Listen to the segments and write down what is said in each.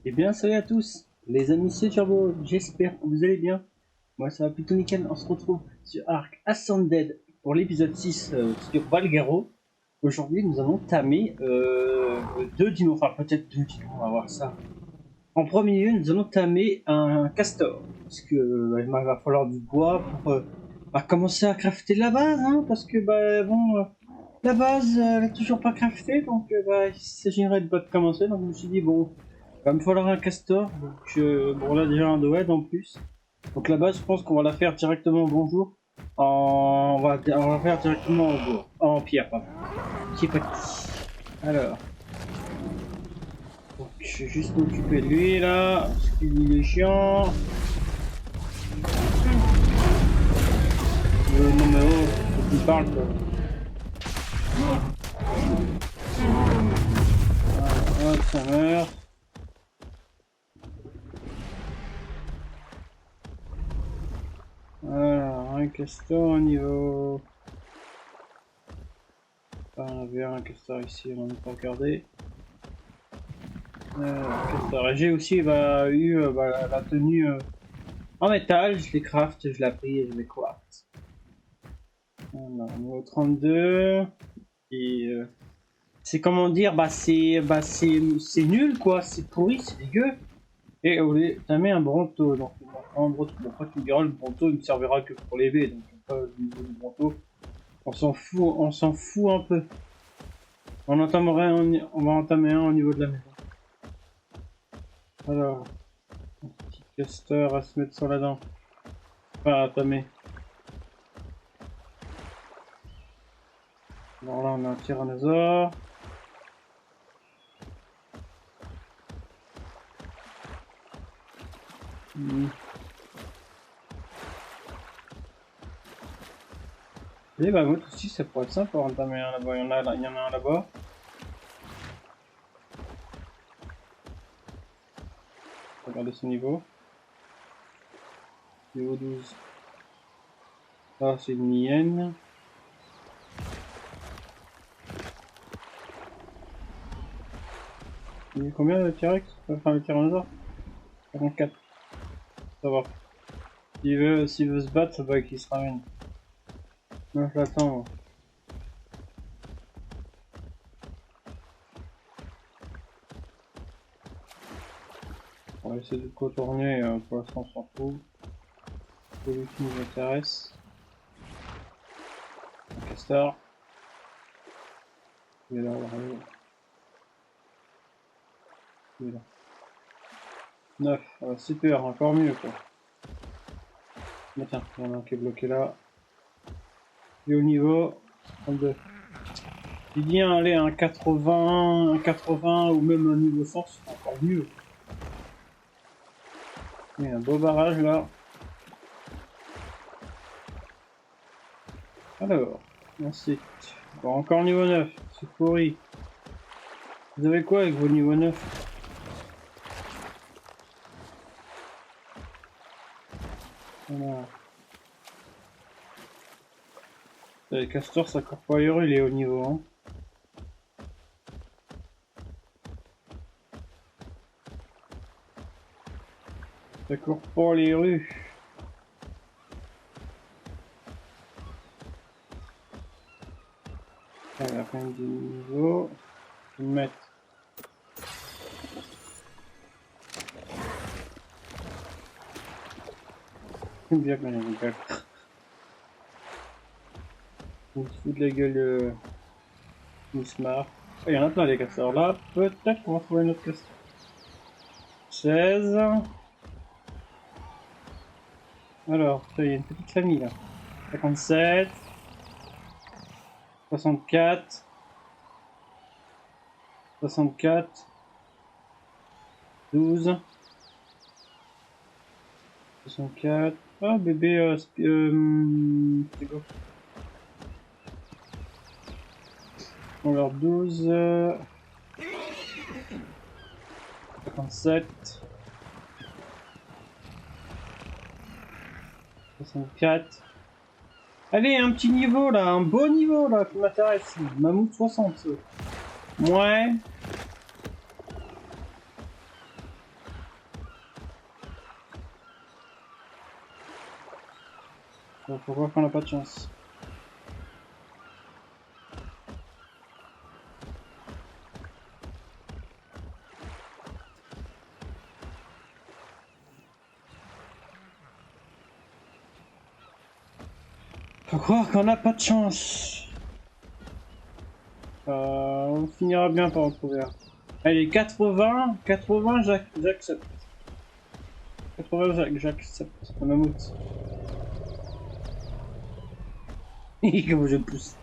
Eh bien, salut à tous, les amis, c'est Turbo, j'espère que vous allez bien. Moi, ça va plutôt nickel. On se retrouve sur Ark Ascended pour l'épisode 6 sur Valgaro. Aujourd'hui, nous allons tamer deux dinos, enfin peut-être deux dinos, on va voir ça. En premier lieu, nous allons tamer un castor, parce que il va falloir du bois pour commencer à crafter la base, hein, parce que la base, elle est toujours pas craftée, donc il s'agirait de commencer. Donc je me suis dit bon. Il va me falloir un castor, donc bon là déjà un doed en plus. Donc là-bas je pense qu'on va la faire directement bonjour. On va faire directement en bois. En pierre, pardon. Qui est petit. Alors. Donc je vais juste m'occuper de lui là. Parce qu'il est chiant. Non mais oh, faut qu'il parle quoi. Ah, hop, ça meurt. Alors, un castor au niveau. Ah, on avait un castor ici, on n'a pas regardé. Castor. J'ai aussi eu la tenue en métal, je l'ai craft, je l'ai pris et je l'ai craft. Alors, niveau 32. Et c'est comment dire, c'est nul quoi, c'est pourri, c'est dégueu. Et t'as mis un bronto, donc un bronto. Bon, après tu me diras, le bronto il me servira que pour les V, donc pas le niveau du bronto. On s'en fout un peu. On va entamer un au niveau de la maison. Alors, un petit caster à se mettre sur la dent. Enfin, à tamer. Alors là, on a un tyrannosaure. Les mammouths aussi, ça pourrait être sympa. Il y en a un là-bas. Regardez son niveau. Niveau 12. Ah, c'est une hyène. Il y a combien de T-Rex? Enfin, le tyrannosaure 44. Ça va. S'il veut se battre, ça va qu'il se ramène. Non, je l'attends. On va essayer de contourner. Pour l'instant, on s'en fout. C'est lui qui nous intéresse. Un castor. Il est là, il est là. 9. Super, encore mieux quoi. Mais tiens, il y en a un qui est bloqué là. Et au niveau 32. Il dit aller à un 80, un 80 ou même un niveau 100, c'est encore mieux. Il y a un beau barrage là. Alors, ensuite, bon, encore niveau 9, c'est pourri. Vous avez quoi avec vos niveaux 9? Voilà. Le castor, ça court pas ailleurs, il est au niveau 1. Ça court pas les rues. Il y a plein de niveaux. Je vais me mettre. J'aime bien quand il y a des gars. On se fout de la gueule Mousmar. Il y en a plein des castors là. Peut-être qu'on va trouver un autre castor. 16. Alors, il y a une petite famille là. 57. 64. 64. 12. 64. Ah, bébé, c'est go. Alors 12. 57. 64. Allez, un petit niveau là, un beau niveau là qui m'intéresse. Mammouth 60. Ouais. Faut voir qu'on n'a pas de chance. Faut croire qu'on n'a pas de chance. On finira bien par en trouver un. Allez, 80, j'accepte. 80, j'accepte. Un mammouth. Comment je pousse.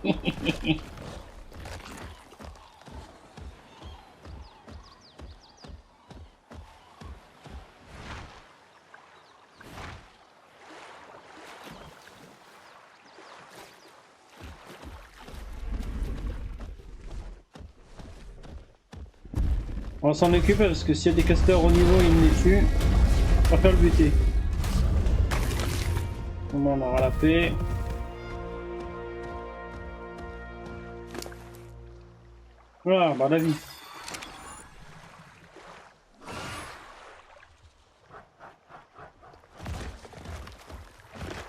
On va s'en occuper parce que s'il y a des casteurs au niveau, il me les tue. On va faire le buter. Au moins on aura la paix. Voilà, bah la vie.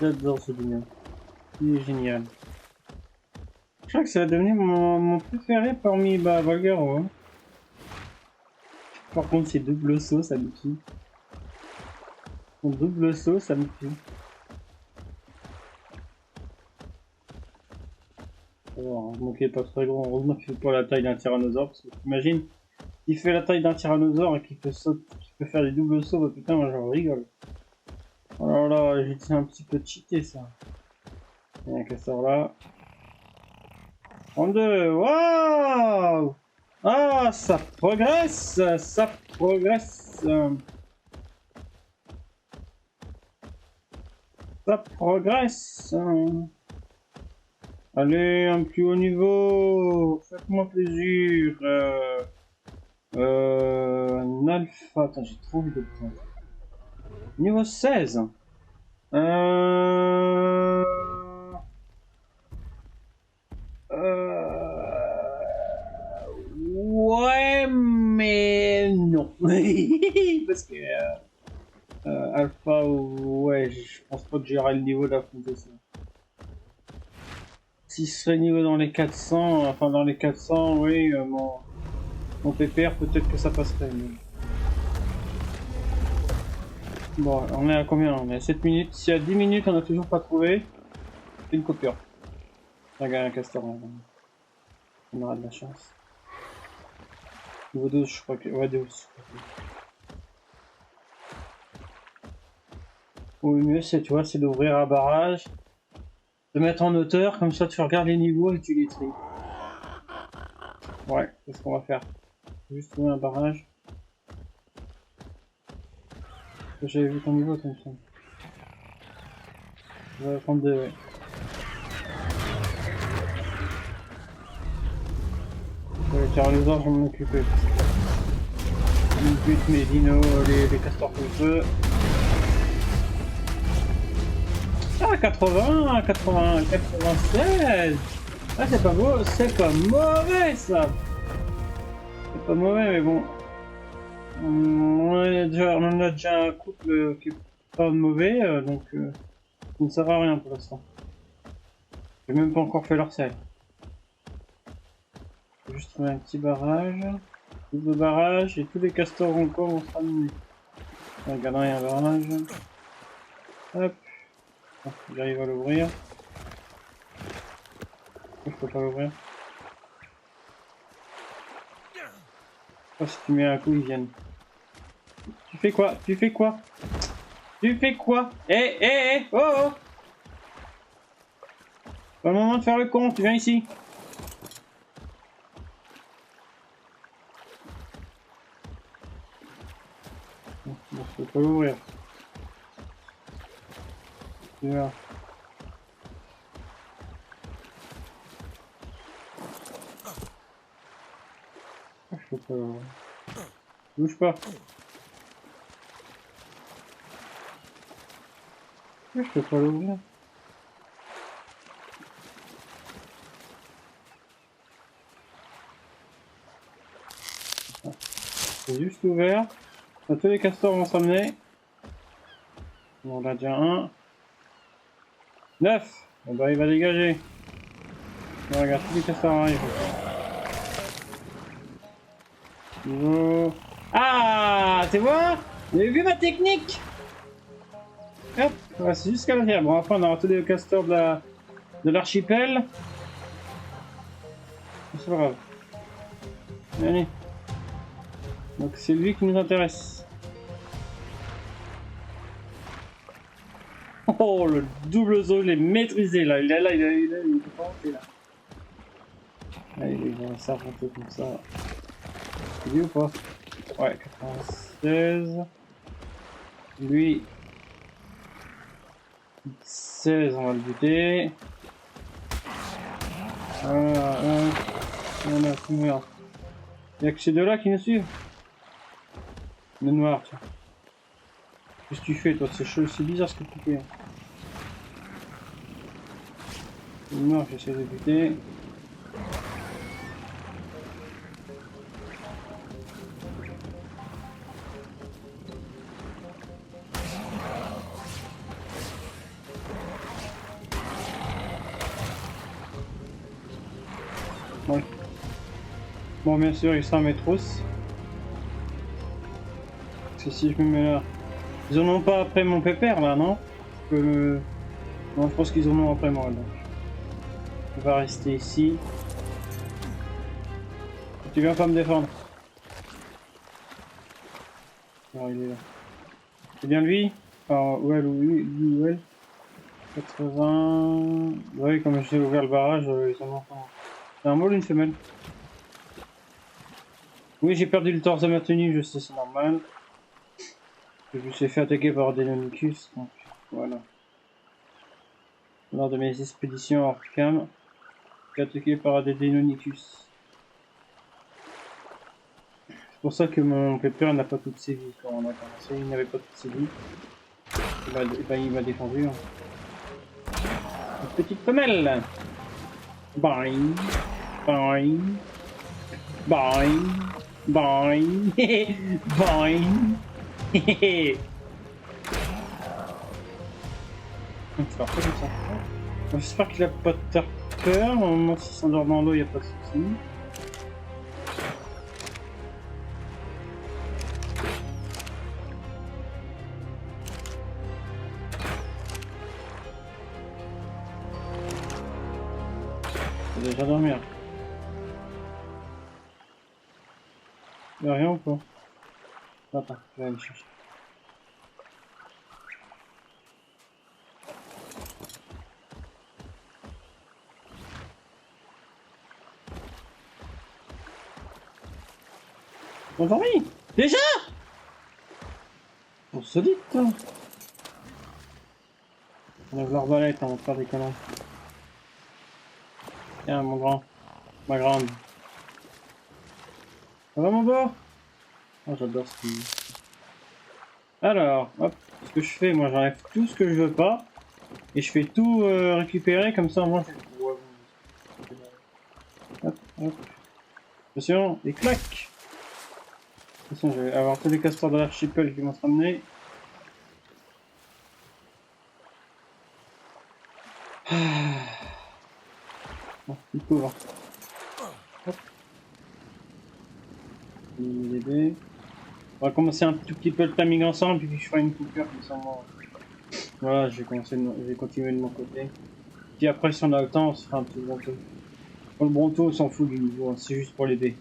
J'adore ce dîner. Il est génial. Je crois que ça va devenir mon préféré parmi Valgaro. Hein. Par contre, c'est double saut, ça me tue. Mon double saut, ça me tue. Donc il est pas très grand. Heureusement qu'il fait pas la taille d'un tyrannosaure. Parce que t'imagines, il fait la taille d'un tyrannosaure et qu'il peut faire des doubles sauts, bah putain, moi j'en rigole. Oh là là, j'ai été un petit peu cheaté ça. Il y a un casseur là. 32, waouh! Ah, ça progresse, ça progresse. Ça progresse. Allez, un plus haut niveau. Faites-moi plaisir. Un alpha. Attends, j'ai trop envie de prendre. Niveau 16. Euh... Ouais, mais non. Parce que alpha, ouais, je pense pas que j'aurai le niveau d'affronter ça. Si ce serait niveau dans les 400, enfin dans les 400, oui, mon PPR, peut-être que ça passerait. Mais... Bon, on est à combien? On est à 7 minutes. Si à 10 minutes on a toujours pas trouvé, c'est une coupure. Regarde un castor, on aura de la chance. Niveau 12, je crois que... Ouais, 12. Ou le mieux, c'est, tu vois, c'est d'ouvrir un barrage, de mettre en hauteur, comme ça tu regardes les niveaux et tu les tries. Ouais, c'est ce qu'on va faire. Juste trouver un barrage. J'avais vu ton niveau, comme ça. Je vais prendre 2, ouais. Car les autres, je vais m'en occuper. Je bute mes dinos, les castors que je veux. Ah, 80, 80, 96. Ah, c'est pas beau, c'est pas mauvais ça. C'est pas mauvais, mais bon. On en a déjà un couple qui est pas mauvais, donc ça ne sert à rien pour l'instant. J'ai même pas encore fait leur sel. Juste trouver un petit barrage. Double barrage et tous les castors encore vont se ramener. Regardons, il y a un barrage. Hop. Bon, j'arrive à l'ouvrir. Je peux pas l'ouvrir. Oh, si tu mets un coup, ils viennent. Tu fais quoi? Tu fais quoi? Tu fais quoi? Eh, eh, eh! Oh, oh! Pas le moment de faire le con, tu viens ici. Bon, je peux pas l'ouvrir. Tu vois. Je peux pas l'ouvrir. Bouge pas. Je peux pas l'ouvrir. C'est juste ouvert. Tous les castors vont s'amener. On en a déjà un. 9. Eh ben, il va dégager. Non, regarde, tous les castors arrivent. Niveau... Ah, tu vois? Vous avez vu ma technique? Hop, ouais, c'est jusqu'à l'arrière. Bon, après, on aura tous les castors de l'archipel. C'est pas grave. Allez. Donc, c'est lui qui nous intéresse. Oh, le double zoo, je l'ai maîtrisé là. Il est là, il est pas rentré là. Allez, il va s'arrêter comme ça. C'est lui ou pas? Ouais, 96. Lui, 16, on va le buter. Voilà, on a combien? Il n'y a que ces deux-là qui nous suivent. Le noir, tiens. Qu'est-ce que tu fais, toi? C'est bizarre ce que tu fais. Le noir, j'essaie de buter. Ouais. Bon, bien sûr, il sera mes trousses. Parce que si je me mets là... Ils en ont pas après mon pépère, là, non? Non, je pense qu'ils en ont après moi, donc. On va rester ici. Tu viens pas me défendre? Non, il est là. C'est bien lui? Enfin, ouais, lui ou elle. 80... Ouais, comme j'ai ouvert le barrage, ils en ont pas. C'est un mâle ou une femelle? Oui, j'ai perdu le torse de ma tenue, je sais, c'est normal. Je me suis fait attaquer par Deinonychus, donc voilà. Lors de mes expéditions hors cam, j'ai été attaqué par des Deinonychus. C'est pour ça que mon pépère n'a pas toutes ses vies. Quand on a commencé, il n'avait pas toutes ses vies. Il m'a défendu. Hein. Une petite femelle. Boing, boing, boing, boing, boing. C'est parfait comme ça. J'espère qu'il a pas de peur. Au moment s'il s'endort dans l'eau, il n'y a pas de soucis. Il va déjà dormir. Il n'y a rien ou pas? Attends, je vais aller chercher. Endormi? Déjà? Pour solide, toi. On lève l'arbalète, on va faire des conneries. Tiens, mon grand. Ma grande. Ça va, mon beau? Oh, j'adore ce qu'il... Alors, hop, ce que je fais, moi j'enlève tout ce que je veux pas. Et je fais tout récupérer, comme ça, moi je... Hop, hop. Attention, et clac! Attention, je vais avoir tous les castors de l'archipel qui vont se ramener. Bon, il couvre. Hop. DB. On va commencer un tout petit peu le timing ensemble, puis je ferai une coupure comme ça. Voilà, je vais continuer de mon côté. Puis après, si on a le temps, on se fera un petit bronto. Pour le bronto, on s'en fout du niveau, hein, c'est juste pour les baies.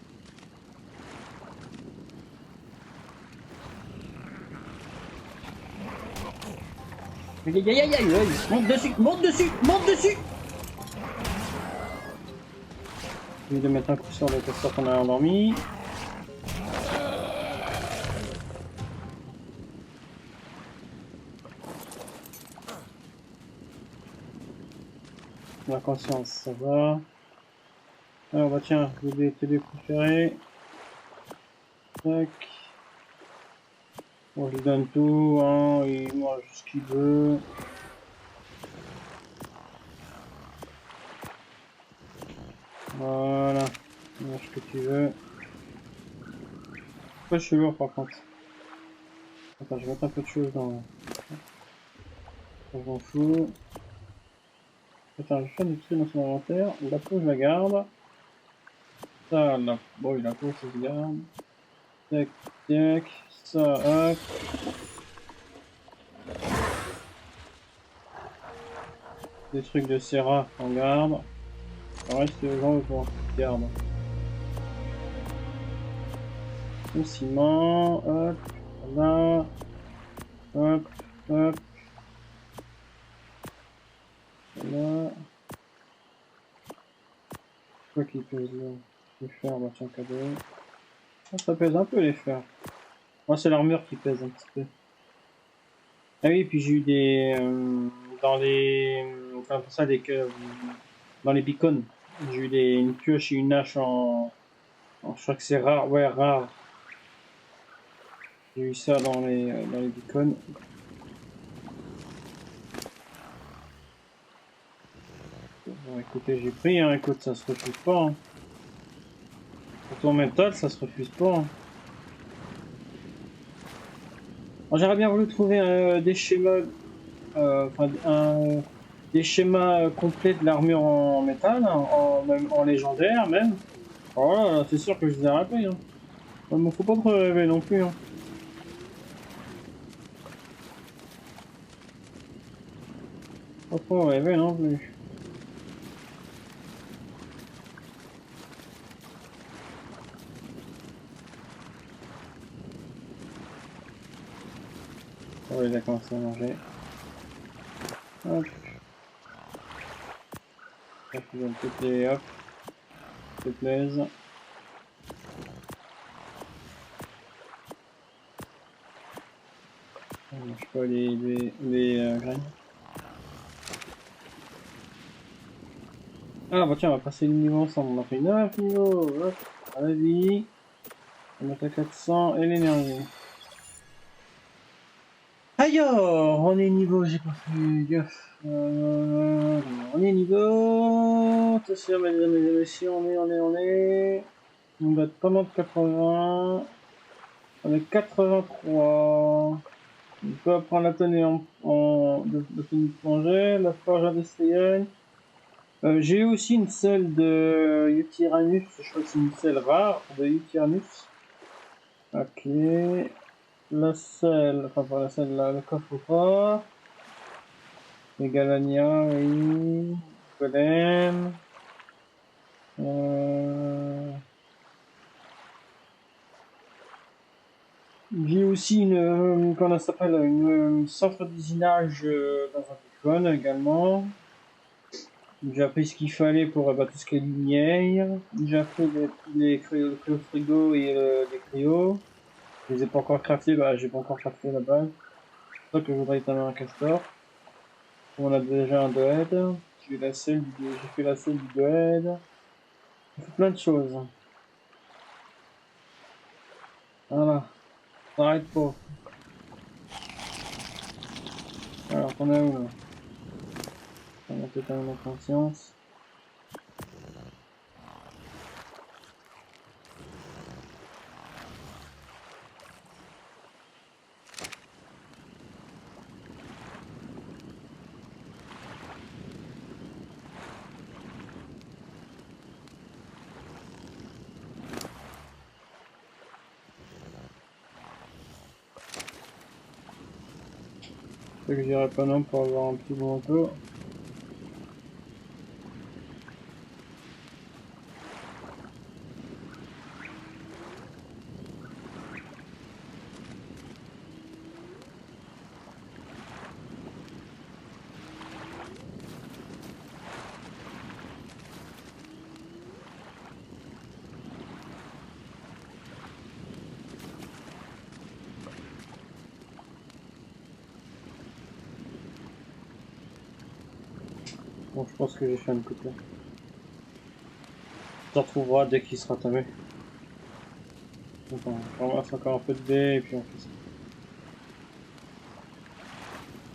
Aïe aïe aïe aïe, monte dessus, monte dessus, monte dessus! Je vais mettre un coup sur le castor qu'on a endormi. La conscience, ça va. Alors bah tiens, je vais te les préférer. Tac. Bon, je lui donne tout, hein, il mange ce qu'il veut. Voilà, mange ce que tu veux. Pourquoi je suis lourd par contre? Attends, je vais mettre un peu de choses dans... Je m'en fous. Attends, je vais faire du tri dans son inventaire. La peau, je la garde. Ça, la... Bon, la peau, ça se garde. Tac, tac. Ça, hop. Des trucs de Serra, on garde. Le reste, j'en veux pas. Garde. Le ciment, hop. Là. Hop, hop. Là. Quoi qui pèse là? Les fers, bah tiens, cadeau. Ah, ça pèse un peu les fers. Moi, c'est l'armure qui pèse un petit peu. Ah oui, puis j'ai eu des... dans les... Enfin, pour ça, dans les beacons. J'ai eu une pioche et une hache je crois que c'est rare. Ouais, rare. J'ai eu ça dans les beacons. Bon, écoutez, j'ai pris, hein. Écoute, ça se refuse pas. Hein. Surtout en métal, ça se refuse pas. Hein. J'aurais bien voulu trouver des schémas... des schémas complets de l'armure en métal, hein, même en légendaire même. Voilà, c'est sûr que je les ai ratés. Hein. Mais faut pas trop rêver non plus. Hein. Pas trop rêver non plus. Oh, il a commencé à manger. Hop. Ça fait un petit hop. Se plaise. On mange pas les graines. Ah bah tiens, on va passer le niveau ensemble. On a fait 9 niveaux. Hop. À la vie. On a 400 et l'énergie. Alors, on est niveau, j'ai pas fait gaffe. On est niveau. Attention, mesdames et messieurs, on est. On doit être pas loin de 80. On est 83. On peut apprendre la tenue de tenue de plongée, la forge industrielle. J'ai eu aussi une selle de Yutyrannus, je crois que c'est une selle rare de Yutyrannus. Ok. La selle, enfin pas la selle, le coffre-fort. Les Galania, oui. Golem. J'ai aussi comment ça s'appelle, une centre d'usinage dans un Bitcoin également. J'ai appris ce qu'il fallait pour tout ce qui est lumière. J'ai appris les cryos, le cryo frigo et les cryos. Je les ai pas encore craftés, bah j'ai pas encore crafté la base. C'est pour ça que je voudrais éteindre un castor. On a déjà un Doed. J'ai fait la selle du Doed. J'ai fait plein de choses. Voilà. Ça n'arrête pas. Alors, t'en as où là? On a totalement conscience. C'est que j'irai pas non pour avoir un petit bon peu. Bon, je pense que j'ai fait un coup de temps. On se retrouvera dès qu'il sera tamé. Attends, on ramasse encore un peu de dés et puis on fait ça.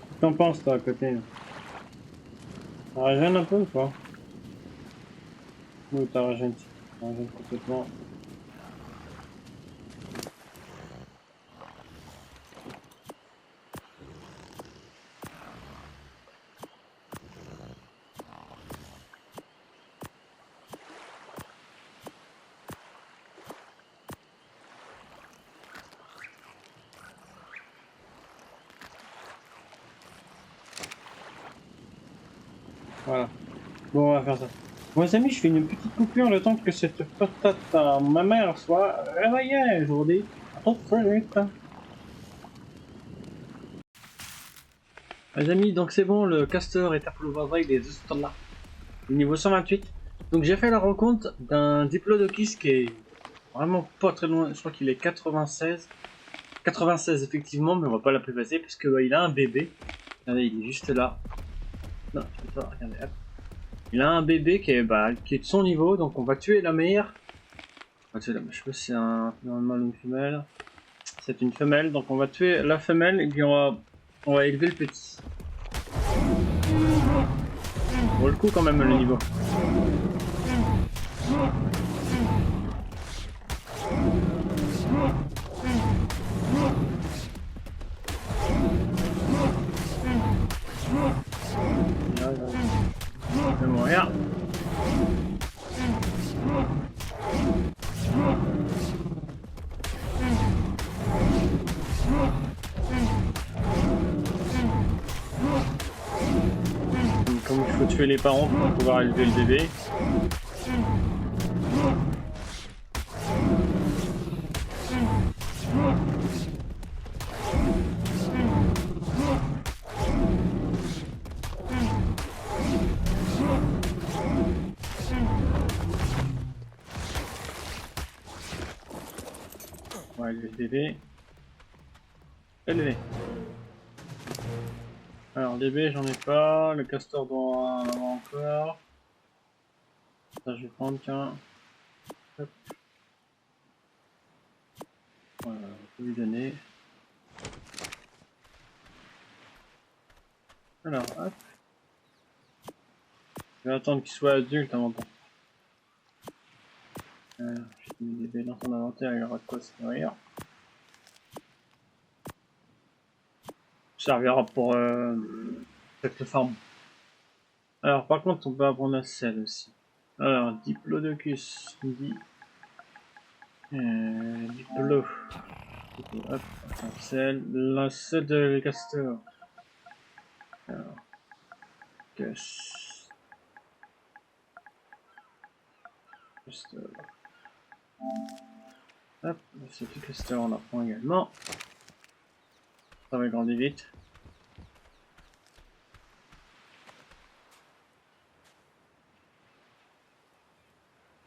Qu'est-ce que t'en penses toi à côté là? Ça régène un peu ou pas? Oui, t'as régène. Ça régène complètement. Voilà. Bon, on va faire ça. Bon, les amis, je fais une petite coupure le temps que cette patate à ma mère soit réveillée aujourd'hui. À tout de suite. Les amis, donc c'est bon, le caster est appelé, il est juste là. Niveau 128. Donc j'ai fait la rencontre d'un diplodocus qui est vraiment pas très loin. Je crois qu'il est 96. 96 effectivement, mais on va pas l'appeler passer parce que il a un bébé. Regardez, il est juste là. Non, je peux pas, regardez, hop. Il a un bébé qui est de son niveau, donc on va tuer la mère. On va tuer la mère. Je sais pas si c'est un mâle ou une femelle. C'est une femelle, donc on va tuer la femelle et puis on va élever le petit. Vaut le coup quand même le niveau. Il va mourir. Comme il faut tuer les parents pour pouvoir élever le bébé. On va élever le bébé. Élevé. Alors, bébé, j'en ai pas. Le castor doit en avoir encore. Ça, je vais prendre, tiens. Hop. Voilà, on peut lui donner. Alors, hop. Je vais attendre qu'il soit adulte avant de... J'ai mis des bébés dans son inventaire, il aura de quoi se nourrir. Ça servira pour peut-être le farm. Alors, par contre, on peut apprendre la selle aussi. Alors, Diplodocus, dit. Diplo. Hop, la selle de castor. Alors, castor. Hop, c'est du castor, on apprend également. Ça va grandir vite.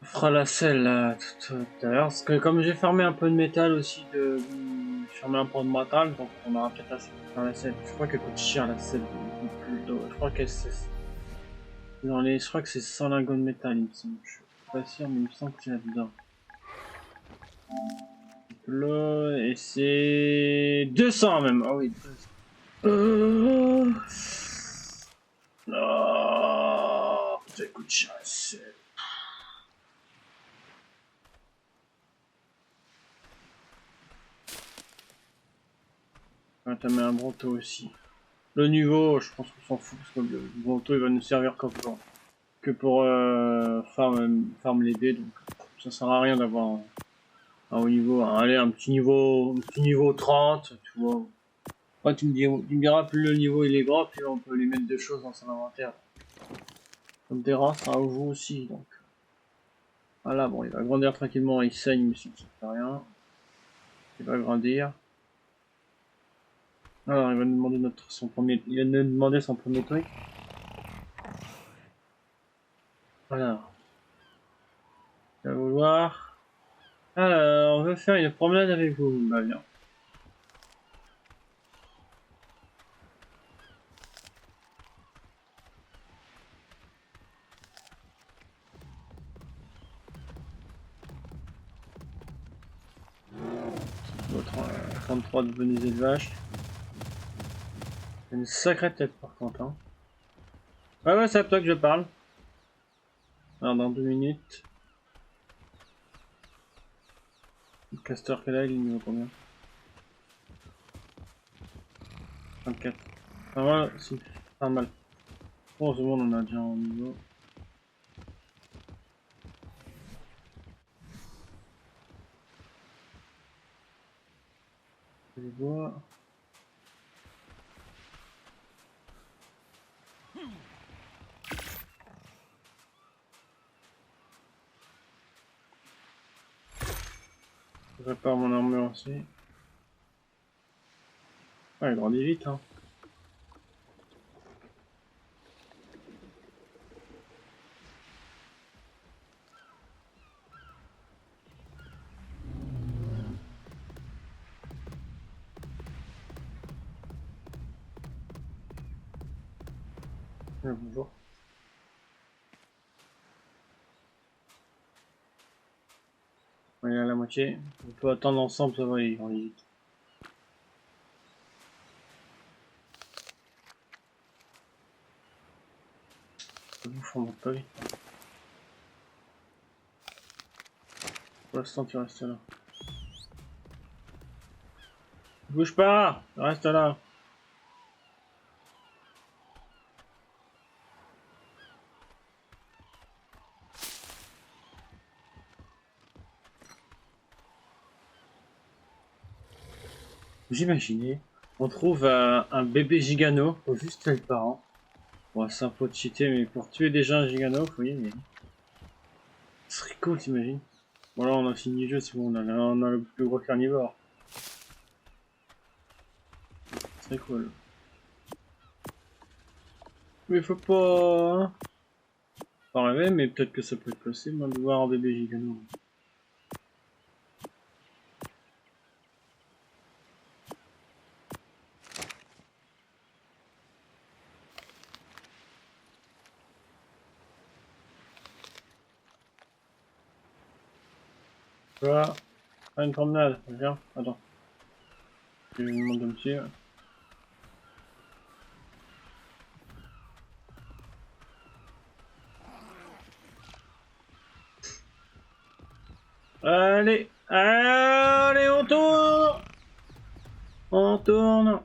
On fera la selle tout à l'heure, parce que comme j'ai fermé un peu de métal aussi, j'ai fermé un peu de métal, donc on aura peut-être assez pour faire la selle. Je crois qu'elle coûte cher la selle. Je crois qu'elle je crois que c'est 100 lingots de métal, il me semble. Je suis pas sûr, mais il me semble que c'est là-dedans. Là, et c'est 200 même. Ah oui. Non, ça coûte cher la selle. Ah, t'as mis un bronto aussi. Le niveau, je pense qu'on s'en fout parce que le bronto il va nous servir que pour farm les dés, donc ça sert à rien d'avoir un haut niveau. Allez, un petit niveau 30, tu vois. Ouais, tu me diras plus le niveau il est grand, plus on peut lui mettre des choses dans son inventaire. Comme des rats, ça vous aussi, donc. Voilà, bon, il va grandir tranquillement, il saigne, mais ça ne fait rien. Il va grandir. Alors, il va nous demander il va nous demander son premier truc. Voilà. Il va vouloir. Alors, on veut faire une promenade avec vous. Bah, bien. Votre 33 de bonus élevage. C'est une sacrée tête par contre. Hein. Ouais, c'est à toi que je parle. Alors, dans 2 minutes. Le castor qu'elle a, il est niveau combien? 24. Enfin, voilà, c'est pas mal. Bon, c'est bon, on en a déjà un niveau. Les bois. répare mon armure aussi. Ouais, il grandit vite, hein. Ouais, bonjour. On est à la moitié. On peut attendre ensemble, ça va, il grandit vite. On monte pas vite. Pour l'instant, tu restes là. Bouge pas! Reste là! Vous imaginez, on trouve un bébé gigano, faut juste tuer le parent. Bon, c'est un peu cheaté, mais pour tuer déjà un gigano, faut y aller. Ce serait cool, t'imagines? Bon, là, on a fini le jeu, c'est bon, on a le plus gros carnivore. C'est cool. Mais faut pas... hein, pas rêver, mais peut-être que ça peut être possible, moi, de voir un bébé gigano. Tu vois? Ah, une promenade, viens, attends. Je lui demande de me suivre. Allez, allez, on tourne! On tourne!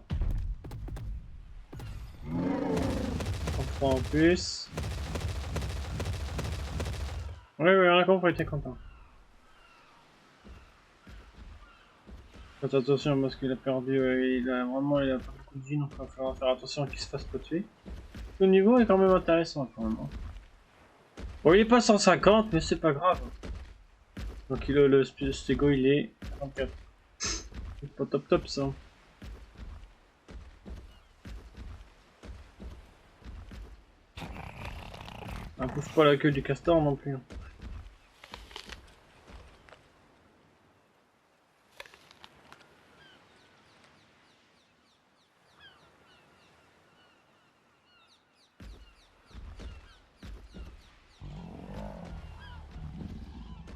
On prend en plus. Oui, oui, rien compris, t'es content. Faites attention parce qu'il a perdu, il a pas beaucoup de vie, donc il va falloir faire attention qu'il se fasse pas tuer. Le niveau est quand même intéressant quand même. Bon, il est pas 150, mais c'est pas grave. Donc le stego il est 34. C'est pas top top ça. On pousse pas la queue du castor non plus.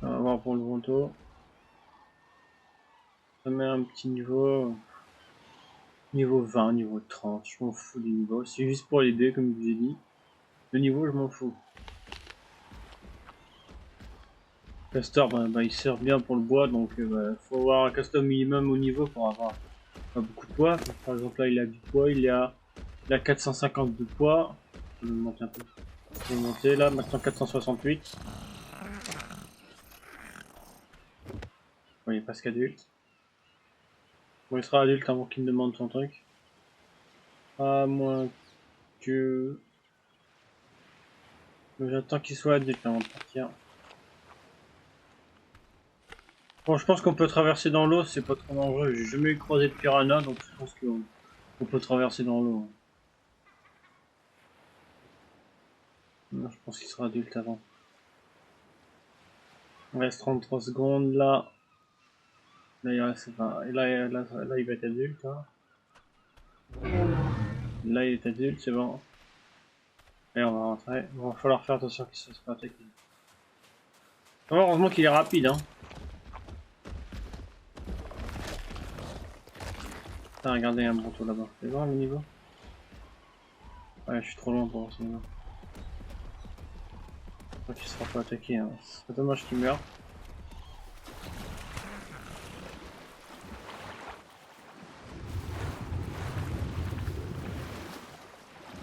On va voir pour le vento. Ça met un petit niveau. Niveau 20, niveau 30, je m'en fous du niveau. C'est juste pour l'aider comme je vous ai dit. Le niveau je m'en fous. Castor, bah, il sert bien pour le bois, donc faut avoir un custom minimum au niveau pour avoir pas beaucoup de poids. Par exemple là il a du poids, il a 450 de poids. Je vais monter un peu. Je vais monter là, maintenant 468. Bon, il est presque adulte. Bon, il sera adulte avant qu'il me demande son truc. À moins que... J'attends qu'il soit adulte avant de partir. Bon, je pense qu'on peut traverser dans l'eau, c'est pas trop dangereux. J'ai jamais croisé de piranha, donc je pense qu'on peut traverser dans l'eau. Non, je pense qu'il sera adulte avant. Il reste 33 secondes là. Là, il reste 20. Et là, il va être adulte. Hein. Là, il est adulte, c'est bon. Et on va rentrer. Il va falloir faire attention qu'il se fasse pas attaquer. Heureusement qu'il est rapide. Hein. Putain, regardez un bronto là-bas. Vous pouvez voir le niveau? Ouais, je suis trop loin pour voir ce niveau. Je crois qu'il sera pas attaqué. Hein. C'est dommage qu'il meure.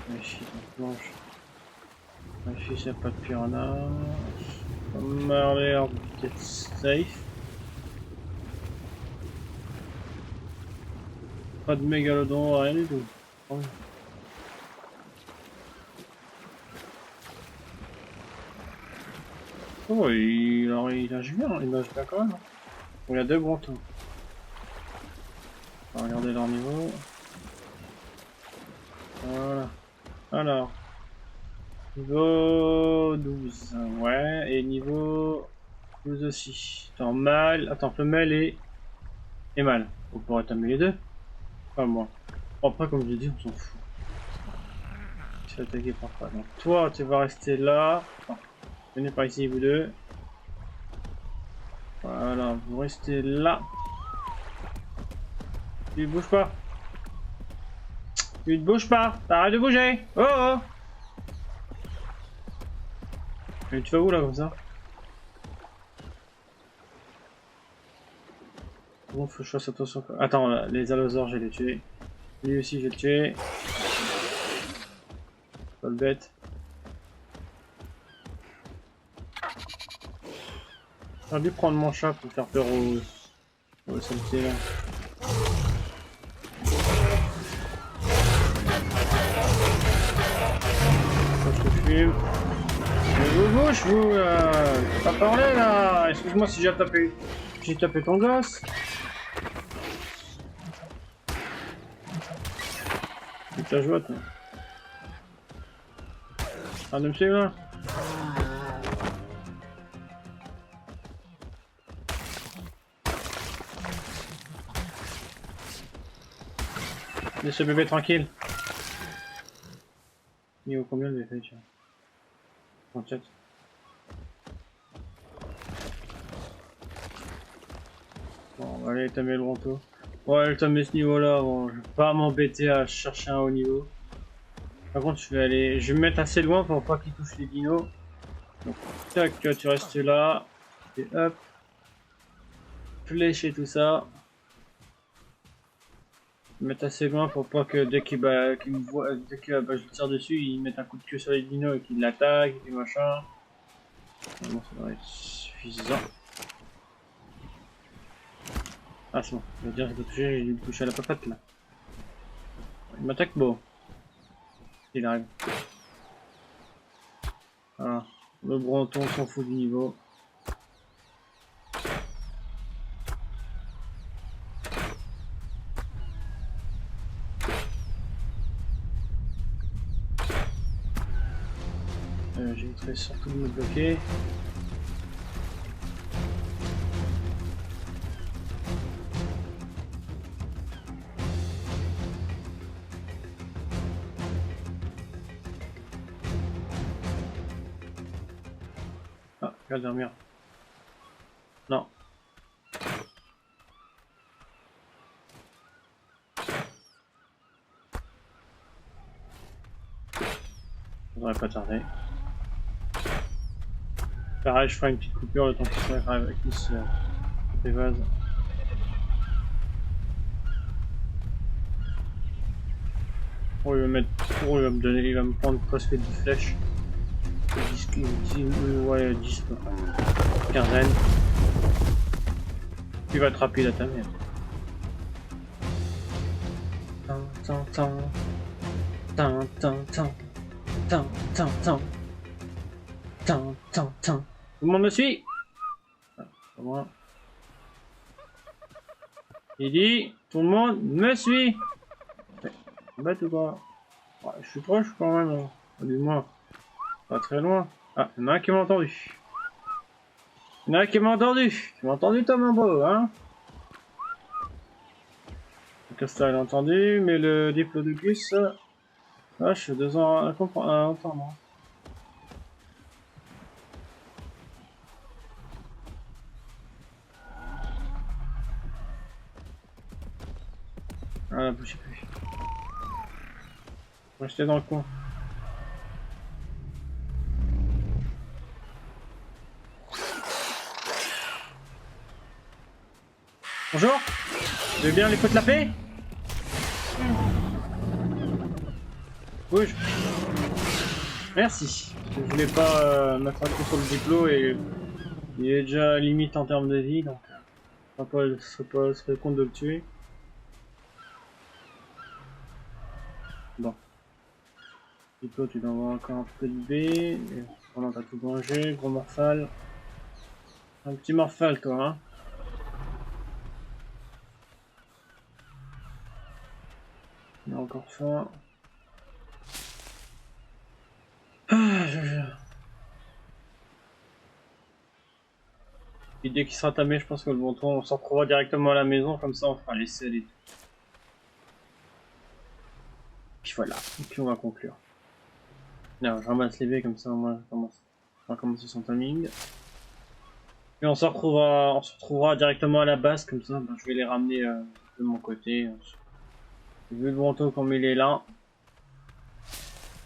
Vérifie la planche. Vérifie s'il n'y a pas de piranha. Ça m'a l'air d'être safe. Pas de mégalodon, rien du tout. Oh. Oh, il nage bien quand même. Il y a deux brontons. On va regarder leur niveau. Voilà. Alors. Niveau 12. Ouais. Et niveau 12 aussi. Attends, mâle. Attends, femelle et mâle. On pourrait tamer les deux. Pas moi. Bon, après, comme je l'ai dit, on s'en fout. Je suis attaqué par quoi. Donc, toi, tu vas rester là. Attends. Venez par ici, vous deux. Voilà, vous restez là. Tu bouges pas. Tu ne bouges pas. T'arrêtes de bouger. Oh oh. Mais tu vas où là comme ça? Bon, faut que je fasse attention. Attends, là, les allosaures, je vais les tuer. Lui aussi, je vais le tuer. Pas le bête. J'aurais dû prendre mon chat pour faire peur aux saletés là. Je fume. Mais vous bouge, vous pas parler là. Excuse-moi si j'ai tapé ton gosse. C'est ta joie, toi. Ah, de me suivre là. Laisse le bébé tranquille. Niveau combien le bébé, tu vois? 37. Bon, on va aller tamer le ronto. Ouais, elle tamer ce niveau-là. Bon, je vais pas m'embêter à chercher un haut niveau. Par contre, je vais me mettre assez loin pour pas qu'il touche les dinos. Donc, tac, tu restes là. Et hop. Flèche et tout ça. Mettre assez loin pour pas que dès qu'il me voit, dès que je le tire dessus, il mette un coup de queue sur les dinos et qu'il l'attaque et machin. Bon, ça devrait être suffisant. Ah, c'est bon, je veux dire, je dois toucher, j'ai dû me toucher à la papate là. Il m'attaque beau. Il arrive. Voilà. Le bronton s'en fout du niveau. J'éviterai surtout de me bloquer. Ah, il va dormir. Non. Ça devrait pas tarder. Pareil, je ferai une petite coupure le temps qu'il soit avec les vases. Oh, il va me mettre. Oh, il va me donner. Il va me prendre presque 10 flèches. 10, ouais, 10, quinzaine. Il va être rapide à ta mère. Tout le monde me suit? Ah, pas moi. Il dit, tout le monde me suit. Bête ou pas? Ouais, je suis proche quand même. Hein. Dis-moi. Pas très loin. Ah, il y en a un qui m'a entendu. Il y en a un qui m'a entendu. Tu m'as entendu toi mon beau, hein? Le castor il a entendu, mais le diplodocus... Ah, je suis 2 ans à entendre. Ah, bougez plus. Restez dans le coin. Bonjour. Vous avez bien les côtes de la paix? Bouge. Merci. Je voulais pas mettre un coup sur le diplo et il est déjà limite en termes de vie, donc je serais con de le tuer. Bon. Diplo, tu dois avoir encore un peu de B. Pendant t'as tout mangé, gros morphal. Un petit morphal toi, hein. Il a encore faim. Ah, et dès qu'il sera tamé, je pense que le bon tour, on s'en retrouvera directement à la maison, comme ça on fera les selles et tout. Puis voilà, et puis on va conclure. Là, je ramasse les baies comme ça, moi on va commencer son timing. Puis on se retrouvera directement à la base, comme ça ben, je vais les ramener de mon côté. J'ai vu le bon tour comme il est là.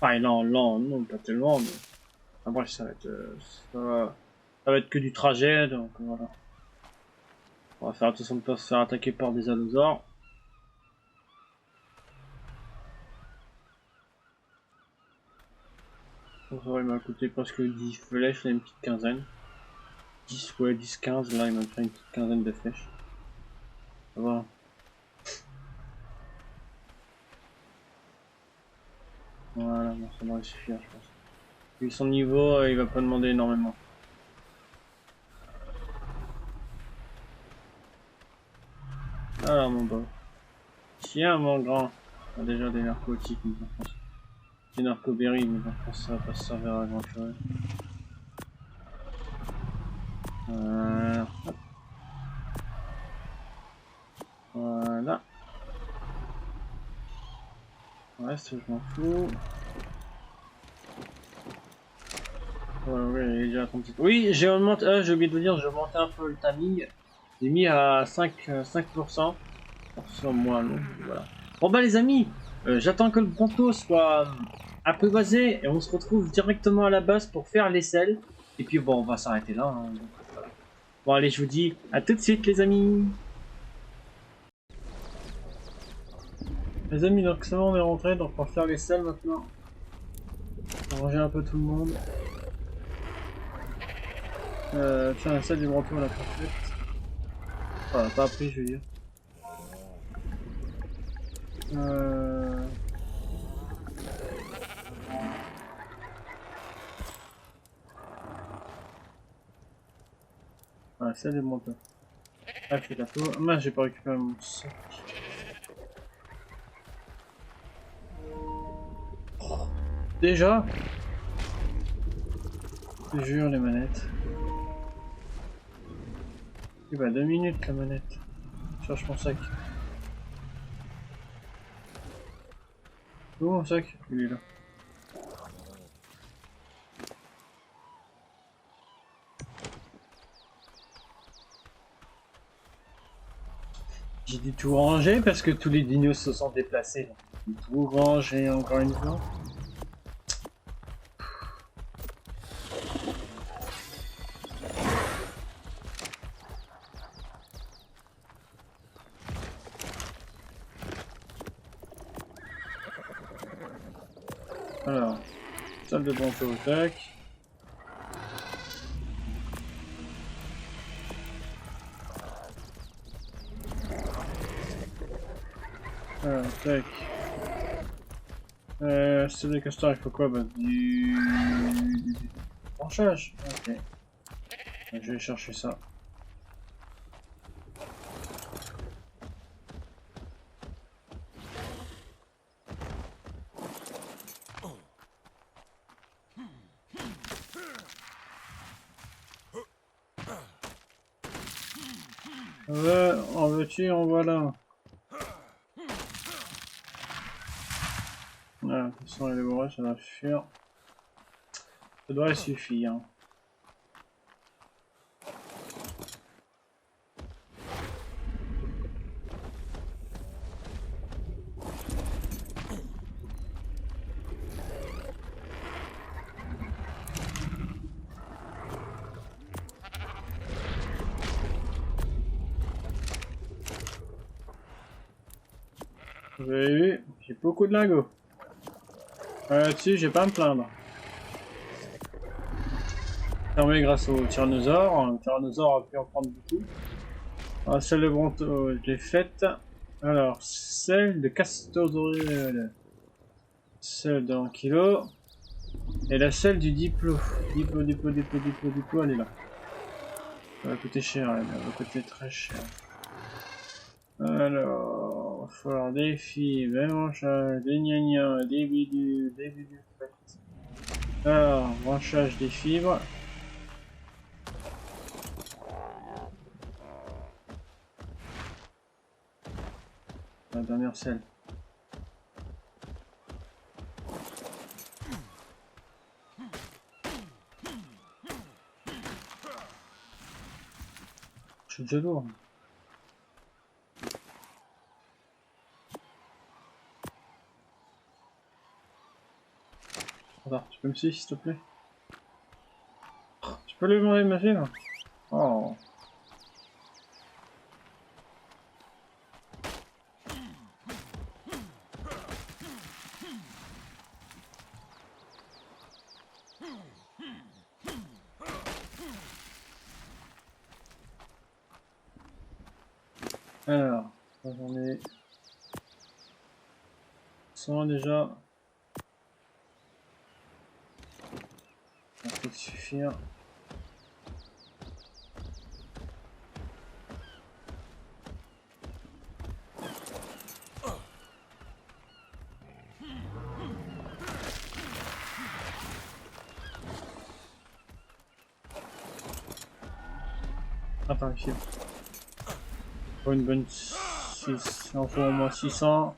Enfin, non, pas tellement, mais après ça va être, ça va être que du trajet, donc voilà. On va faire attention de ne pas se faire attaquer par des allosaures. Donc ça il m'a coûté presque 10 flèches, là une petite quinzaine. 10, ouais, 10-15, là il m'a fait une petite quinzaine de flèches. Ça va. Voilà, bon, ça devrait suffire, je pense. Vu son niveau, il va pas demander énormément. Alors mon beau. Tiens mon grand. On a déjà des narcotiques, mais en France. Des narcoberries, mais en France ça va pas se servir à grand chose. Voilà. Voilà. Le reste, je m'en fous. Ouais, il est déjà à 37. Oui, j'ai augmenté, j'ai oublié de vous dire, j'ai augmenté un peu le timing. J'ai mis à 5%. Sur moi, non, voilà. Bon bah les amis, j'attends que le Bronto soit apprivoisé et on se retrouve directement à la base pour faire l'aisselle. Et puis bon, on va s'arrêter là. Hein, donc, voilà. Bon allez, je vous dis à tout de suite les amis. Les amis, donc ça va, on est rentré, donc on va faire l'aisselle maintenant. On va ranger un peu tout le monde. Tiens, la salle du Bronto, on l'a pas faite. Enfin, pas appris, je veux dire. Ah, ça des montants. Ah, c'est la peau. Ah, mince, j'ai pas récupéré mon sac. Oh, déjà? Je jure, les manettes. Et bah, 2 minutes la manette. Je cherche mon sac. Où mon sac? Il est là. J'ai dit tout ranger parce que tous les dinos se sont déplacés. Tout ranger encore une fois. Alors, salle de Bronto au tac. Alors, tac. C'est des castors, il faut quoi? Bah, du branchage. Ok. Je vais chercher ça. En veux-tu, en voilà. Voilà, de toute façon, il est bourré, ça va suffire. Ça devrait suffire. Vous avez vu, j'ai beaucoup de lingots. Là-dessus, j'ai pas à me plaindre. Fermé grâce au tyrannosaure. Le tyrannosaure a pu en prendre beaucoup. Alors, celle de Bronto, je l'ai faite. Alors, celle de Castosaurus. Celle de 1 kg. Et la celle du Diplo. Diplo, elle est là. Ça va coûter cher, elle va coûter très cher. Alors, va falloir des fibres, des branchages, des gna des bidules, des bidules. Alors, branchage des fibres. La dernière selle. Je suis déjà lourd. Attends, tu peux me suivre s'il te plaît? Tu peux lui demander ma fille là? Oh. Alors, j'en ai 100 déjà. Ça peut suffire. Attends, ici. Pour une bonne 6, il en faut au moins 600.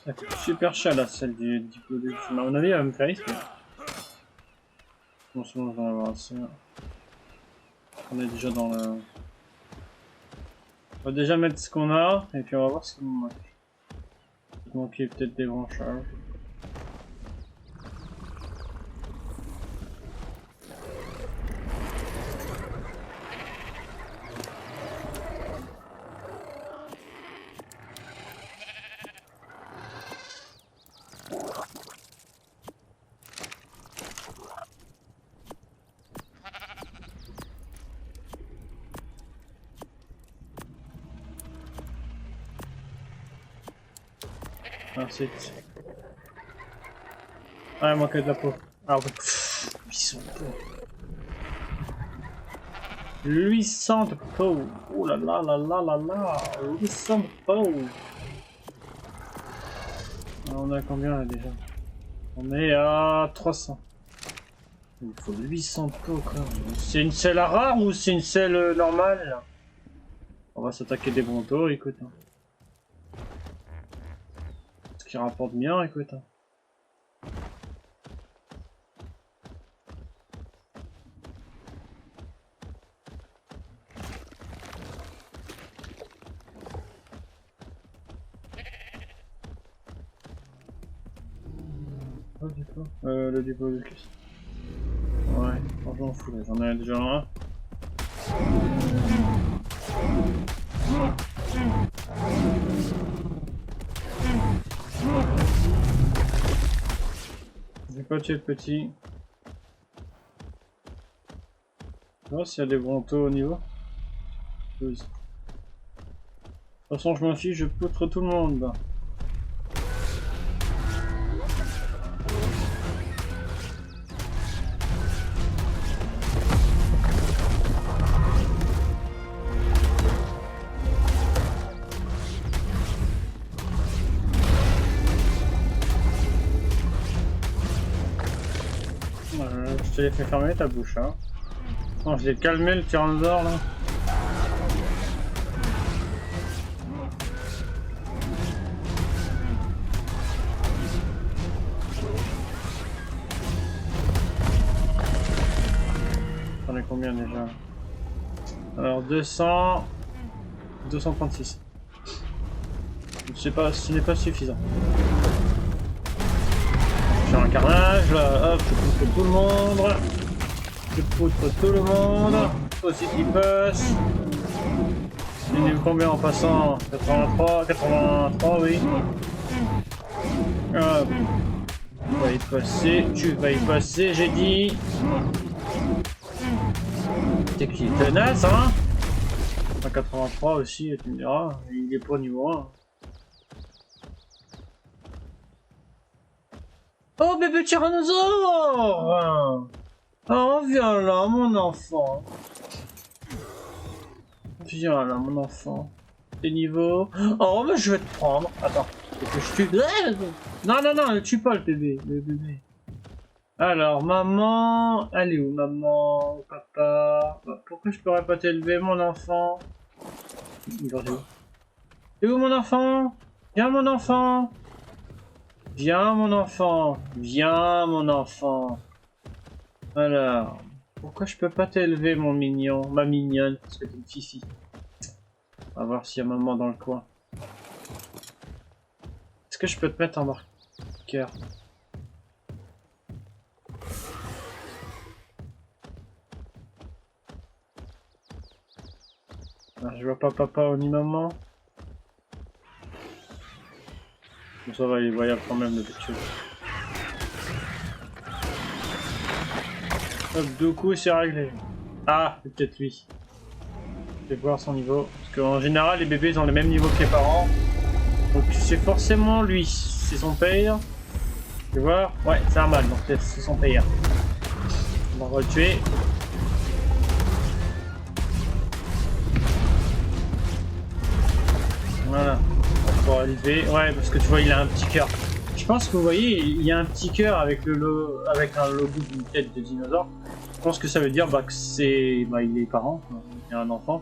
Ça coûte super cher là, celle du diplodocus. À mon avis, elle va me faire risquer. Bon, sinon, je vais en avoir assez. On est déjà dans le. On va déjà mettre ce qu'on a et puis on va voir ce qu'il nous manque. Il va manquer peut-être des branchages. Merci. Ah, il manquait de la peau. Ah ouais. 800 de peau. 800 de peau. Oh là là là là là là. 800 de peau. On est à combien là déjà? On est à 300. Il faut 800 de peau quoi. C'est une selle rare ou c'est une selle normale là? On va s'attaquer des brontos, écoute. Ce qui rapporte bien, écoute. Oh, du coup. Le diplodocus. Ouais, franchement, fou, j'en ai déjà un. Je vais pas tuer le petit. On va voir s'il y a des brontos au niveau. De toute façon, je m'en fiche, je poutre tout le monde là. Je te l'ai fait fermer ta bouche, hein. Non, je l'ai calmé le tyrannosaure là. J'en ai combien déjà? Alors 200... 236. Je sais pas, ce n'est pas suffisant. J'ai un carnage là, hop, je pousse tout le monde. Je poutre tout le monde. Aussi qui passe. Il est combien en passant? 83, 83, oui. Hop. Tu vas y passer, tu vas y passer, j'ai dit. T'es qui est tenace, hein? 83 aussi, tu me diras. Il est pas niveau 1. Oh, bébé tyrannosaure! Oh, viens là, mon enfant. Viens là, mon enfant. Tes niveaux. Oh, mais je vais te prendre. Attends, faut que je tue. Non, non, non, ne tue pas le bébé. Le bébé. Alors, maman. Elle est où, maman? Papa? Pourquoi je pourrais pas t'élever, mon enfant? Il va où? T'es où, mon enfant? Viens, mon enfant. Viens, mon enfant. Viens, mon enfant. Alors. Pourquoi je peux pas t'élever, mon mignon? Ma mignonne, parce que t'es une fifi. On va voir s'il y a maman dans le coin. Est-ce que je peux te mettre en marqueur? Ah, je vois pas papa ni maman. Bon, ça va, il est voyable quand même, le petit. Hop, deux coups, c'est réglé. Ah, c'est peut-être lui. Je vais voir son niveau. Parce qu'en général, les bébés ils ont le même niveau que les parents. Donc c'est forcément lui. C'est son père. Tu vois voir? Ouais, c'est un mâle, donc c'est son père. On va le tuer. Voilà. On va l'élever. Ouais, parce que tu vois, il a un petit cœur. Je pense que vous voyez, il y a un petit cœur avec le avec un logo d'une tête de dinosaure. Je pense que ça veut dire que c'est il est parent, quoi. Il y a un enfant.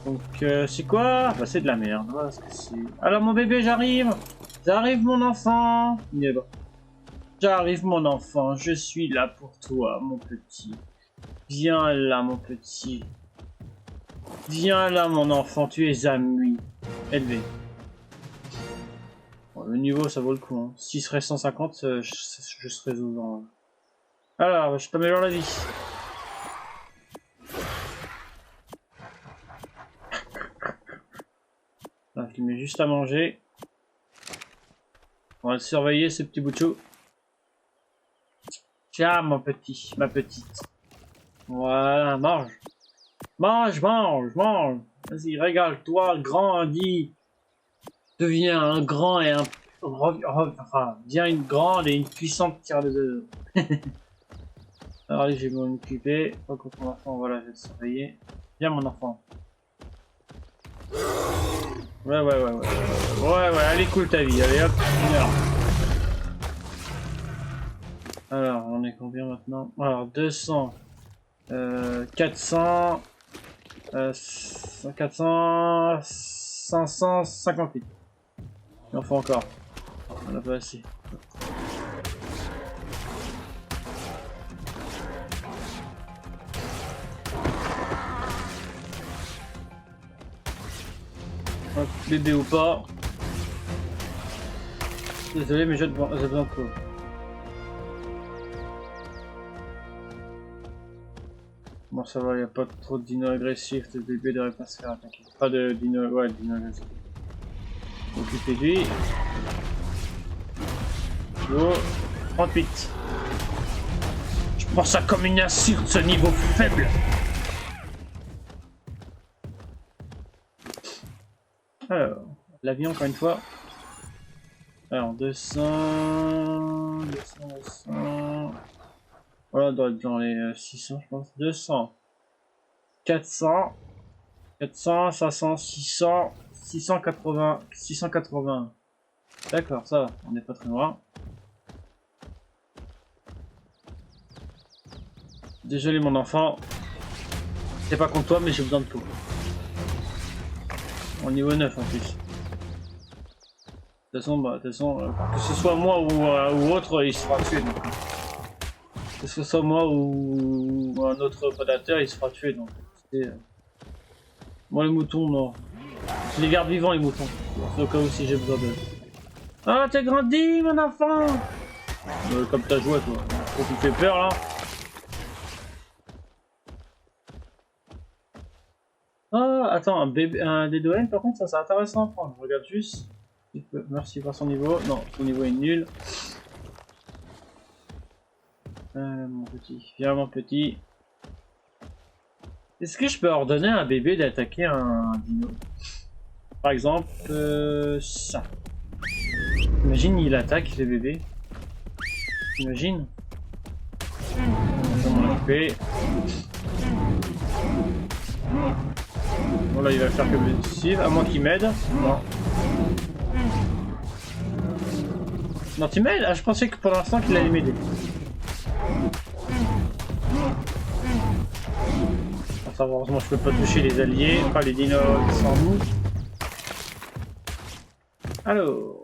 Donc c'est quoi? Bah c'est de la merde. Voilà ce que c'est. Alors mon bébé, j'arrive. J'arrive mon enfant. Il est là. J'arrive mon enfant. Je suis là pour toi mon petit. Viens là mon petit. Viens là mon enfant. Tu es à nuit. Élevé. Bon, le niveau ça vaut le coup. Hein. S'il serait 150, je serais aux. Alors je t'améliore la vie. Là, je lui mets juste à manger. On va le surveiller, ce petit bout de chou. Tiens, mon petit, ma petite. Voilà, mange. Mange, mange, mange. Vas-y, régale-toi, grandis. Deviens un grand et un... Enfin, viens une grande et une puissante tireuse. Alors, allez, je vais m'en occuper. Pas contre mon enfant, voilà, je vais le surveiller. Viens, mon enfant. Ouais, allez, cool ta vie. Allez, hop, 1 heure. Alors, on est combien maintenant? Alors, 200, 400, 400, 558. Il en faut encore. On n'a pas assez. Hop, bébé ou pas. Désolé, mais j'ai besoin de quoi. Bon, ça va, il n'y a pas trop de dinos agressifs, le bébé devrait pas se faire attaquer. Pas de dinos, ouais, dinos agressifs. Occupez de lui. Go. 38. Je prends ça comme une insulte, ce niveau faible. Alors, l'avion encore une fois. Alors, 200... 200... Voilà, doit être dans les 600, je pense. 200. 400. 400, 500, 600, 680, 680. D'accord, ça va, on n'est pas très loin. Désolé mon enfant. C'est pas contre toi, mais j'ai besoin de tout. Au niveau 9 en plus. De toute façon, que ce soit moi ou autre, il sera tué. Donc. Que ce soit moi ou un autre prédateur, il sera tué. Donc. Moi les moutons, non. Je les garde vivants les moutons. Au cas où si j'ai besoin de... Ah, t'es grandi mon enfant. Comme t'as joué toi. Faut que tu fais peur là. Ah, attends, un DDoN par contre, ça c'est intéressant à prendre. Je regarde juste. Merci par son niveau. Non, son niveau est nul. Mon petit. Viens, mon petit. Est-ce que je peux ordonner à un bébé d'attaquer un dino? Par exemple, ça. Imagine, il attaque les bébés. T'imagines? Je vais m'en occuper. Bon là il va faire que blessure, à moins qu'il m'aide. Non. Non tu m'aides? Ah je pensais que pour l'instant qu'il allait m'aider. Enfin, heureusement je peux pas toucher les alliés, pas les dinos qui sont nous. Alors.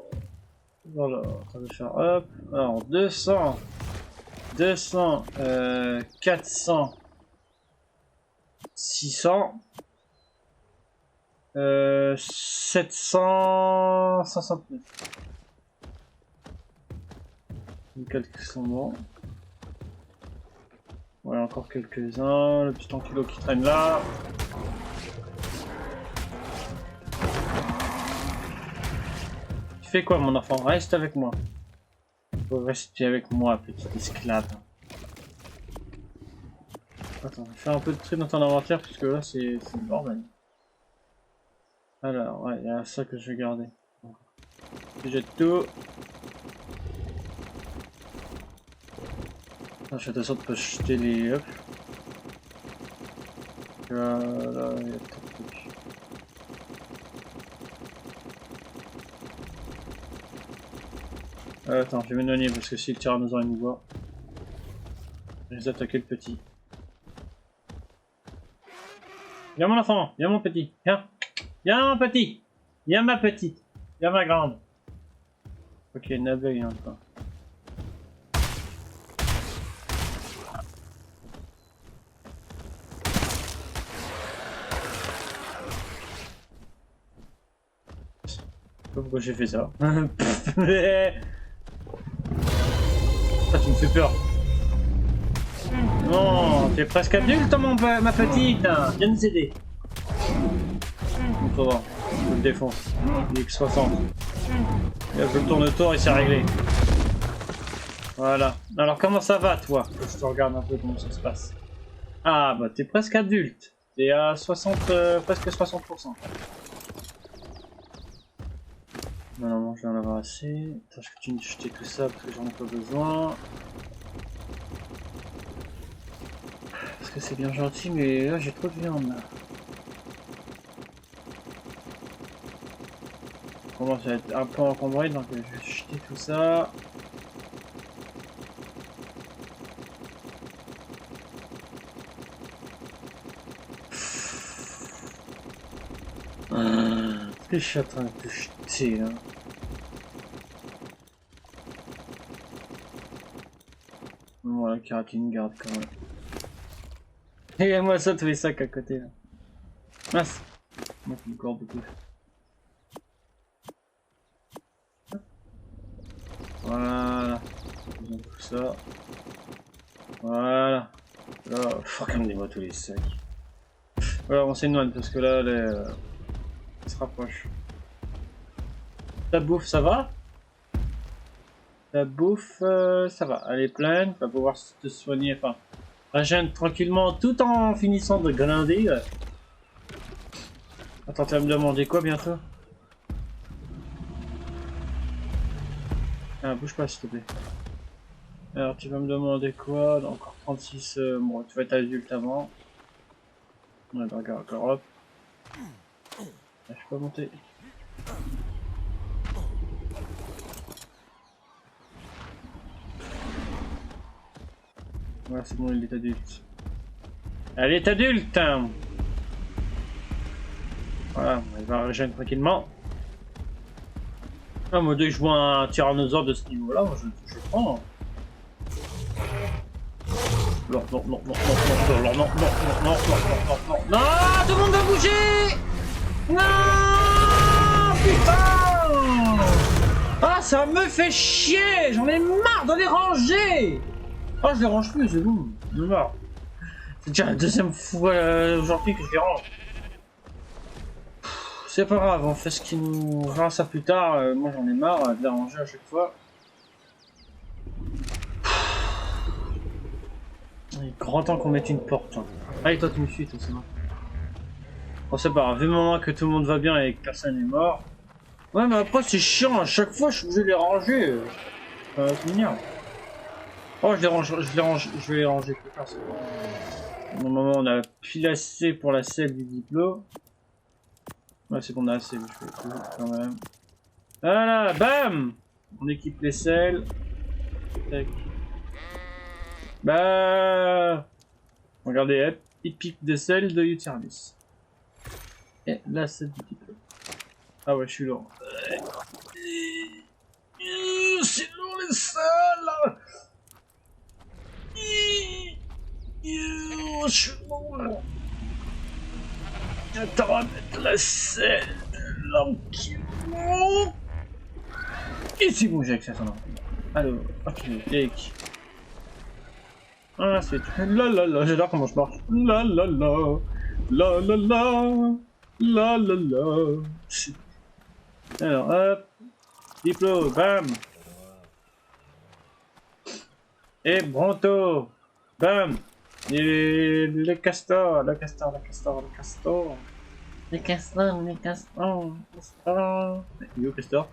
Voilà, ça va faire hop. Alors 200. 400. 600. 769. Les calculs sont bons. Voilà, encore quelques-uns. Le petit ankylo qui traîne là. Tu fais quoi, mon enfant? Reste avec moi. Faut rester avec moi, petit esclave. Attends, fais un peu de trucs dans ton inventaire, parce que là, c'est le bordel. Alors, ouais, il y a ça que je vais garder. Je jette tout. Je vais de toute façon pas jeter les... Hop. Là, il y a trop de trucs. Attends, je vais m'éloigner parce que si le tyrannosaure nous voit, je vais attaquer le petit. Viens mon enfant, viens mon petit, viens. Viens mon petit, viens ma petite, viens ma grande. Ok, une abeille encore. Je sais pas pourquoi j'ai fait ça. Ah, tu me fais peur. Non, tu es presque adulte ma petite. Viens nous aider. Ça va, je le défonce. Il est X60. Il a fait le tourne-tour et c'est réglé. Voilà. Alors comment ça va toi? Je te regarde un peu comment ça se passe. Ah bah t'es presque adulte. T'es à 60, presque 60%. Normalement je vais en avoir assez. Attends, je continue de jeter tout ça parce que j'en ai pas besoin. Parce que c'est bien gentil mais là j'ai trop de viande là. On commence à être un peu encombré donc je vais jeter tout ça. Qu'est-ce que je suis en train de te jeter là? Voilà, kératine garde quand même. Et moi ça tous les sacs à côté là. Mince. Moi je me cours beaucoup. Voilà. Faisons tout ça. Voilà. Là, regardez-moi tous les sacs. Voilà, on s'éloigne parce que là, elle se rapproche. Ta bouffe, ça va? Ta bouffe, ça va. Elle est pleine, tu vas pouvoir te soigner. Enfin, régène tranquillement tout en finissant de grinder. Attends, tu vas me demander quoi bientôt? Ah, bouge pas s'il te plaît. Alors, tu vas me demander quoi? Encore 36. Bon, tu vas être adulte avant. Ouais, bah, regarde, encore hop. Ah, je peux pas monter. Voilà, c'est bon, il est adulte. Elle est adulte hein. Voilà, il va régénérer tranquillement. Ah, moi, dès que je vois un tyrannosaure de ce niveau-là, moi, je prends. Non, non, non, non, non, non, non, non, non, non, non, non, non, tout le monde va bouger! Non, putain! Ah, ça me fait chier! J'en ai marre de les ranger! Ah, je les range plus, c'est bon, j'en ai marre. C'est déjà la deuxième fois aujourd'hui que je les range. C'est pas grave, on fait ce qui nous verra ça plus tard. Moi j'en ai marre de les ranger à chaque fois. Il est grand temps qu'on mette une porte. Hein. Allez, toi tu me suis, toi c'est bon. Bon, c'est pas grave, vu le moment que tout le monde va bien et que personne n'est mort. Ouais, mais après c'est chiant, à chaque fois je suis obligé de les ranger. Ça va finir. Oh, je les range, je vais les ranger plus tard. Normalement, on a pile assez pour la selle du diplo. Ouais, c'est qu'on a assez, mais je fais tout quand même. Voilà, bam! On équipe les selles. Tac. Bah. Regardez, hop, il pique des selles de Uternus. Et la selle du diplo. Ah ouais, je suis lourd. C'est lourd les selles! Je suis lourd. Attends, on va mettre la selle. Tranquillement. Et c'est bon, j'ai accès à son ordre. Alors, ok, clic. Ensuite, la la la, j'adore comment je marche. La la la, la la la, la la la. Alors, hop, diplo, bam. Et Bronto, bam. Et le castor, le castor, le castor, le castor. Les castors, les castors, castor. Il est où castor?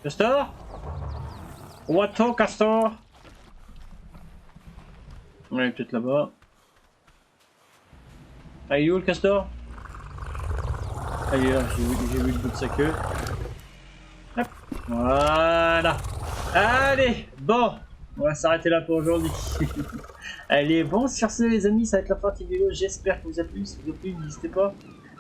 Castor? What castor? Ouais, peut-être là-bas. Ah, il est où le castor? Ah, il est là, j'ai vu le bout de sa queue. Hop, voilà. Allez, bon, on va s'arrêter là pour aujourd'hui. Allez, bon, sur ce les amis, ça va être la fin de cette vidéo. J'espère que vous a plu. Si vous a plu, n'hésitez pas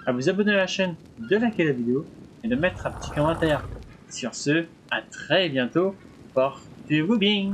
à vous abonner à la chaîne, de liker la vidéo et de mettre un petit commentaire. Sur ce, à très bientôt. Portez-vous bien.